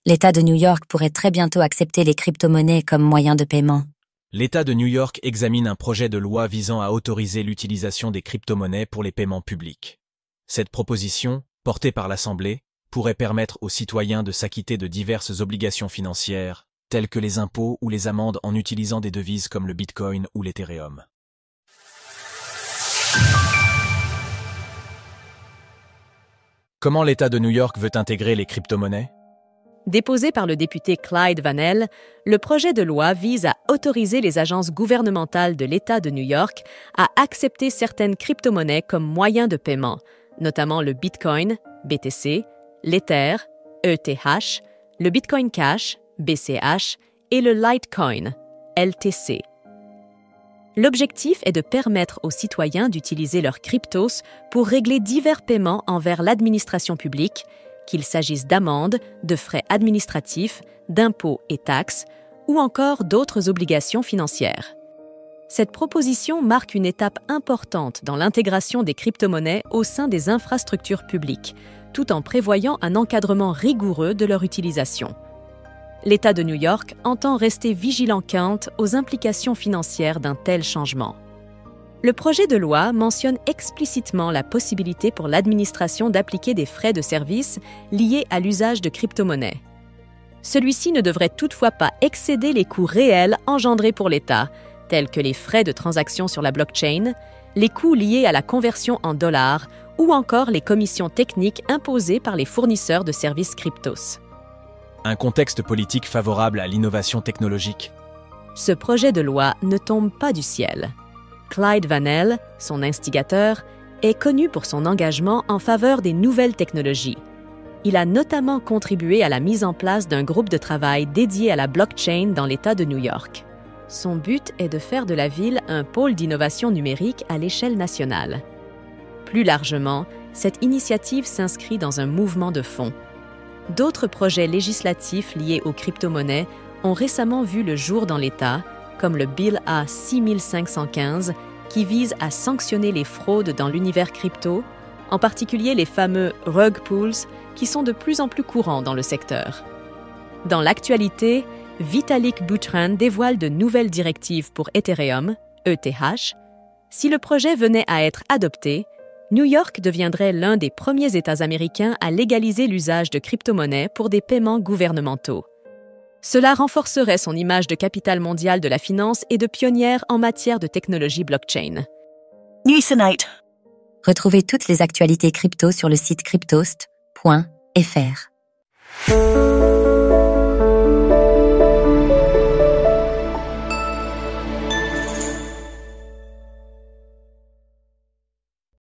L'État de New York pourrait très bientôt accepter les crypto-monnaies comme moyen de paiement. L'État de New York examine un projet de loi visant à autoriser l'utilisation des crypto-monnaies pour les paiements publics. Cette proposition, portée par l'Assemblée, pourrait permettre aux citoyens de s'acquitter de diverses obligations financières, telles que les impôts ou les amendes en utilisant des devises comme le Bitcoin ou l'Ethereum. Comment l'État de New York veut intégrer les crypto-monnaies ? Déposé par le député Clyde Vanell, le projet de loi vise à autoriser les agences gouvernementales de l'État de New York à accepter certaines crypto-monnaies comme moyen de paiement, notamment le Bitcoin, BTC, l'Ether, ETH, le Bitcoin Cash, BCH, et le Litecoin, LTC. L'objectif est de permettre aux citoyens d'utiliser leurs cryptos pour régler divers paiements envers l'administration publique, qu'il s'agisse d'amendes, de frais administratifs, d'impôts et taxes, ou encore d'autres obligations financières. Cette proposition marque une étape importante dans l'intégration des crypto-monnaies au sein des infrastructures publiques, tout en prévoyant un encadrement rigoureux de leur utilisation. L'État de New York entend rester vigilant quant aux implications financières d'un tel changement. Le projet de loi mentionne explicitement la possibilité pour l'administration d'appliquer des frais de service liés à l'usage de crypto-monnaies. Celui-ci ne devrait toutefois pas excéder les coûts réels engendrés pour l'État, tels que les frais de transaction sur la blockchain, les coûts liés à la conversion en dollars ou encore les commissions techniques imposées par les fournisseurs de services cryptos. Un contexte politique favorable à l'innovation technologique. Ce projet de loi ne tombe pas du ciel. Clyde Vanell, son instigateur, est connu pour son engagement en faveur des nouvelles technologies. Il a notamment contribué à la mise en place d'un groupe de travail dédié à la blockchain dans l'État de New York. Son but est de faire de la ville un pôle d'innovation numérique à l'échelle nationale. Plus largement, cette initiative s'inscrit dans un mouvement de fond. D'autres projets législatifs liés aux crypto-monnaies ont récemment vu le jour dans l'État, comme le Bill A-6515, qui vise à sanctionner les fraudes dans l'univers crypto, en particulier les fameux rug pulls, qui sont de plus en plus courants dans le secteur. Dans l'actualité, Vitalik Buterin dévoile de nouvelles directives pour Ethereum, ETH. Si le projet venait à être adopté, New York deviendrait l'un des premiers États américains à légaliser l'usage de crypto-monnaies pour des paiements gouvernementaux. Cela renforcerait son image de capitale mondiale de la finance et de pionnière en matière de technologie blockchain. Newsonite. Retrouvez toutes les actualités crypto sur le site cryptost.fr.